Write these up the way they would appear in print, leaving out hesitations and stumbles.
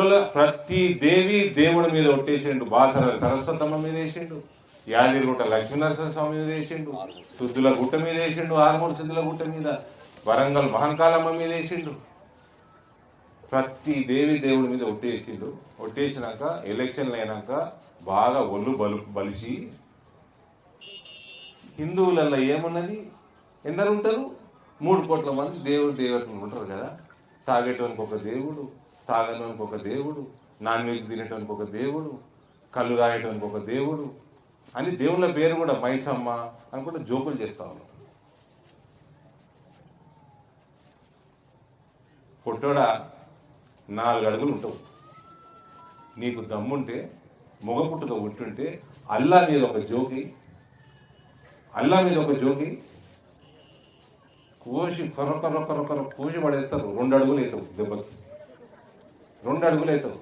పులుల ప్రతి దేవి దేవుడి మీద ఒట్టేసిండు. బాసర సరస్వతమ్మ మీద వేసిండు, యాదిగుట్ట లక్ష్మీనరసింహ స్వామి మీద వేసిండు, సుద్దుల గుట్ట మీద వేసిండు, ఆరుమూరు సిద్ధుల గుట్ట మీద, వరంగల్ మహంకాళమ్మ మీద వేసిండు. ప్రతి దేవి దేవుడి మీద ఒట్టేసిండు. ఒట్టేసినాక ఎలక్షన్లు అయినాక బాగా ఒళ్ళు బలిసి హిందువులలో ఏమున్నది, ఎందరు ఉంటారు? 3 కోట్ల మంది దేవుడు దేవతలు ఉంటారు కదా. తాగేటోనికి ఒక దేవుడు, తాగడానికి ఒక దేవుడు, నాన్ వెజ్ తినేటానికి ఒక దేవుడు, కళ్ళు తాగేటానికి ఒక దేవుడు అని దేవుళ్ళ పేరు కూడా మైసమ్మ అనుకుంటే జోకులు చేస్తా ఉన్నాం. పొట్టోడా 4 అడుగులు ఉంటావు. నీకు దమ్ముంటే మొగ పుట్టుక ఉంటుంటే అల్లా మీద ఒక జోకి, అల్లా మీద ఒక జోకి కోసి కొరకొర కోసి పడేస్తారు. 2 అడుగులు అవుతావు దెబ్బకి, 2 అడుగులు అవుతావు.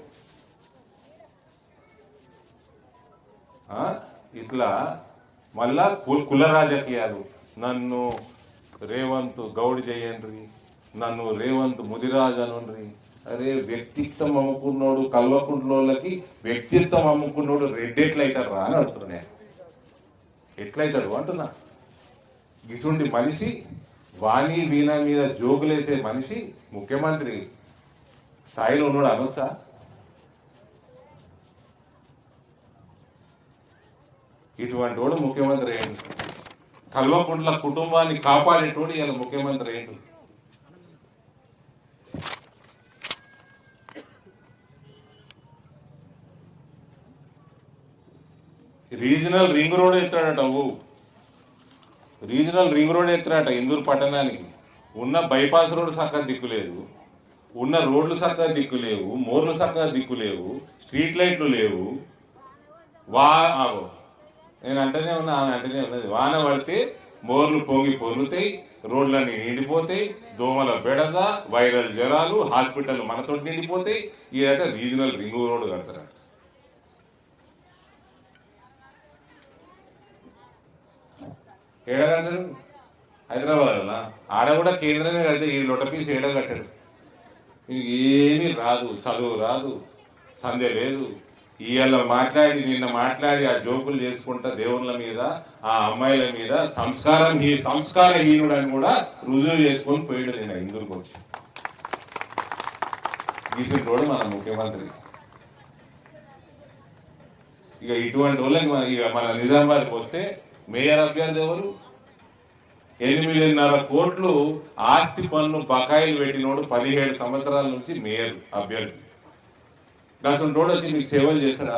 ఇట్లా మళ్ళా కుల రాజకీయాలు. నన్ను రేవంత్ గౌడ్ చేయండి, నన్ను రేవంత్ ముదిరాజు అనుండ్రి. అరే వ్యక్తిత్వం అమ్ముకున్నోడు కల్వకుంట్లోళ్ళకి వ్యక్తిత్వం అమ్ముకున్నోడు రెడ్డెట్లయితారు రా అని అడుగుతున్నా నేను. ఎట్లయితారు అంటున్నా. గిసుంటి మనిషి, వాణి వీణ మీద జోకులేసే మనిషి ముఖ్యమంత్రి స్థాయిలో ఉన్నాడు అనొచ్చా? ఇటువంటి వాడు ముఖ్యమంత్రి అయ్యిండు. కల్వకుంట్ల కుటుంబాన్ని కాపాడేటోడు ఇలా ముఖ్యమంత్రి అయ్యిండు. రీజనల్ రింగ్ రోడ్ ఎత్తాడట. రీజనల్ రింగ్ రోడ్ ఎత్తాడట ఇందూరు పట్టణానికి. ఉన్న బైపాస్ రోడ్ చక్కగా దిక్కులేదు, ఉన్న రోడ్లు చక్కగా దిక్కులేవు, మోర్లు చక్కగా దిక్కులేవు, స్ట్రీట్ లైట్లు లేవు. నేను అంటేనే ఉన్నా, ఆమె అంటేనే ఉన్నది. వాన పడితే మోర్లు పొంగి పొర్లుతాయి, రోడ్లన్నీ నిండిపోతాయి, దోమల బెడద, వైరల్ జ్వరాలు, హాస్పిటల్ మనతో నిండిపోతాయి. ఇదట రీజనల్ రింగ్ రోడ్ కడతారట. ఏడగంటారు హైదరాబాద్. ఆడ కూడా కేంద్రమే కడితే ఈ లొటపీస్ ఏడ కట్టాడు. ఏమీ రాదు, చదువు రాదు, సంధ్య లేదు. ఇవాళ మాట్లాడి నిన్న మాట్లాడి ఆ జోకులు చేసుకుంటా దేవుళ్ళ మీద, ఆ అమ్మాయిల మీద సంస్కారహీనుడు అని కూడా రుజువు చేసుకొని పోయాడు నిన్న ఇందుకు వచ్చి. గీసింటోడు మన ముఖ్యమంత్రి. ఇక ఇటువంటి వాళ్ళకి మన నిజామాబాద్కి వస్తే మేయర్ అభ్యర్థి ఎవరు? 8.5 కోట్లు ఆస్తి పన్ను బకాయిలు పెట్టినోడు 17 సంవత్సరాల నుంచి మేయర్ అభ్యర్థి. అసలు రోడ్ వచ్చి మీకు సేవలు చేస్తాడా?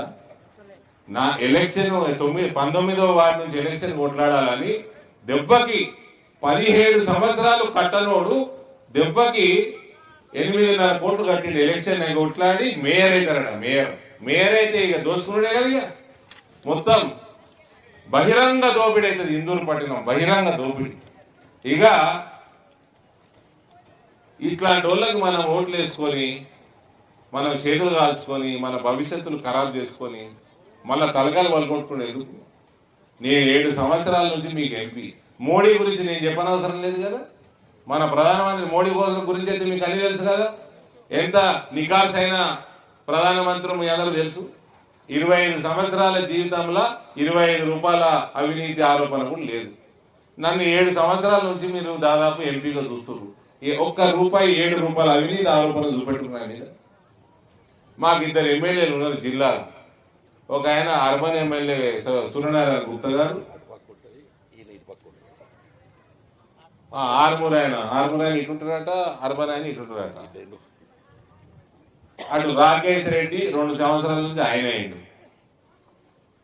నా ఎలక్షన్ 19వ వార్డు నుంచి ఎలక్షన్ కొట్లాడాలని దెబ్బకి 17 సంవత్సరాలు కట్టనోడు దెబ్బకి 8.5 కోట్లు కట్టిండు. ఎలక్షన్ కొట్లాడి మేయర్ అవుతారట. మేయర్ అయితే ఇక దోసుకున్నాడే కదా. ఇక మొత్తం బహిరంగ దోపిడీ అవుతుంది ఇందూరు పట్టణం, బహిరంగ దోపిడీ. ఇక ఇట్లాంటి వాళ్ళకి మనం ఓట్లు వేసుకొని మనం చేతులు కాల్చుకొని మన భవిష్యత్తును ఖరాబ్ చేసుకొని మళ్ళా తలకాయలు పలుకొట్టుకునేది. నేను 7 సంవత్సరాల నుంచి మీకు ఎంపీ. మోడీ గురించి నేను చెప్పనవసరం లేదు కదా. మన ప్రధానమంత్రి మోడీ గురించి అయితే మీకు అన్ని తెలుసు కదా. ఎంత నికాస్ అయిన ప్రధానమంత్రి మీ అందరూ తెలుసు. 25 సంవత్సరాల జీవితంలో 25 రూపాయల అవినీతి ఆరోపణ కూడా లేదు. నన్ను 7 సంవత్సరాల నుంచి మీరు దాదాపు ఎంపీగా చూస్తున్నారు. 1 రూపాయి 7 రూపాయల అవినీతి ఆరోపణ చూపెట్టుకున్నాను. మాకు 2 ఎమ్మెల్యేలు ఉన్నారు జిల్లాలో. ఒక ఆయన అర్బన్ ఎమ్మెల్యే సూర్యనారాయణ గుప్తా గారు, ఆర్మూర్ ఆయన ఇటుంటారట, అర్బన్ ఆయన ఇటుంటారట. అటు రాకేష్ రెడ్డి 2 సంవత్సరాల నుంచి ఆయన అయిండు.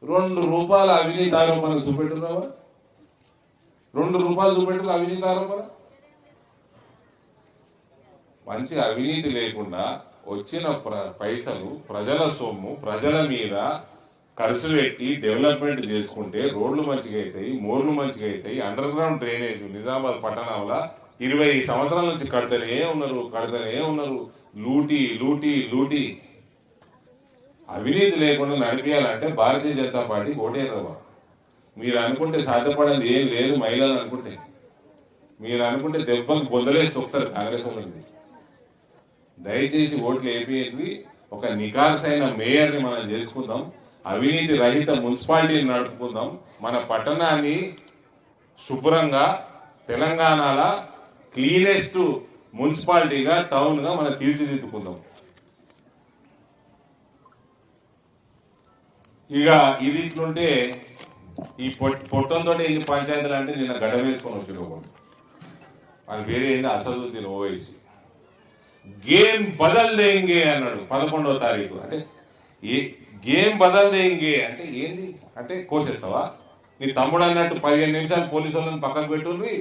2 రూపాయల అవినీతి ఆరోపణ చూపెట్టున్నావా? 2 రూపాయలు చూపెట్టు అవినీతి ఆరోపణ. మంచి అవినీతి లేకుండా వచ్చిన పైసలు ప్రజల సొమ్ము ప్రజల మీద ఖర్చు పెట్టి డెవలప్మెంట్ చేసుకుంటే రోడ్లు మంచిగా అవుతాయి, మోర్లు మంచిగా అవుతాయి. అండర్ గ్రౌండ్ డ్రైనేజ్ నిజామాబాద్ పట్టణంలో 20 సంవత్సరాల నుంచి కడతనే ఉన్నారు. లూటీ అవినీతి లేకుండా నడిపించాలంటే భారతీయ జనతా పార్టీ ఓటేరవా? మీరు అనుకుంటే సాధ్యపడేది ఏం లేదు. మహిళలు అనుకుంటే, మీరు అనుకుంటే దెబ్బకు బొందలేసి తొక్కుతారు కాంగ్రెస్ వాళ్ళని. దయచేసి ఓట్లు వేపియండి. ఒక నికార్సైన మేయర్ని మనం చేసుకుందాం, అవినీతి రహిత మున్సిపాలిటీని నడుపుకుందాం, మన పట్టణాన్ని శుభ్రంగా తెలంగాణలో క్లీనెస్ట్ మున్సిపాలిటీగా టౌన్గా మనం తీర్చిదిద్దుకుందాం. ఇక ఇది ఇట్లుంటే ఈ పొట్టంతో ఎన్ని పంచాయతీలు అంటే నిన్న గడ్డ వేసుకొని వచ్చిన ఒకటి అది వేరే ఏంది అసదుద్దీన్ ఓవైసీ గేమ్ బదల్ దేంగే అన్నాడు 11వ తారీఖు. అంటే ఏ గేమ్ బదల్ దేంగే అంటే ఏంది అంటే కోసేస్తావా? నీ తమ్ముడు అన్నట్టు 15 నిమిషాలు పోలీసు వాళ్ళని పక్కకు పెట్టుకుని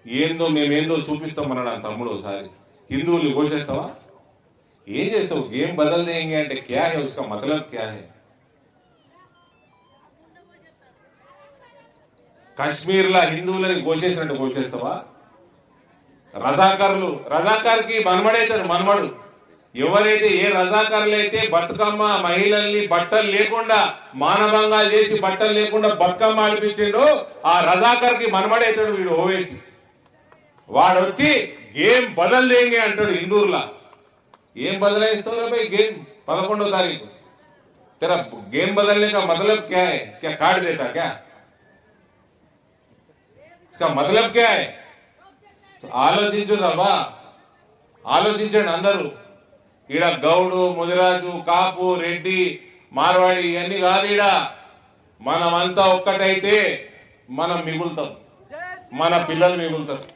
ఏందో మేమేందో చూపిస్తాం అన్నాడు ఆ తమ్ముడు. ఒకసారి హిందువుల్ని కోసేస్తావా? ఏం చేస్తావు? గేమ్ బదల్ దేంగే అంటే క్యా హై, ఉస్కా మతలబ్ క్యా హై? కాశ్మీర్లో హిందువులని కోసేసినట్టు కోసేస్తావా? రజాకార్కి మనమడైతాడు. మనమడు ఎవరైతే ఏ రజాకారులు అయితే బతుకమ్మ మహిళల్ని బట్టలు లేకుండా మానవంగా చేసి బట్టలు లేకుండా బతుకమ్మ ఆడిపించిండో ఆ రజాకార్కి మనమడైతాడు వీడు ఓవేసి. వాడు వచ్చి గేమ్ బదల్ దేంగే అంటాడు హిందూర్లా. ఏం బదలాయిస్తావు भाई గేమ్ 11వ తారీఖు? तेरा गेम बदलने का मतलब क्या है? क्या काट देता क्या? इसका मतलब क्या है? ఆలోచించు రబ్బా, ఆలోచించండి అందరూ. ఈడ గౌడు, ముదిరాజు, కాపు, రెడ్డి, మార్వాడి ఇవన్నీ కాదు. ఈడ మనమంతా ఒక్కటైతే మనం మిగులుతాం, మన పిల్లలు మిగులుతారు.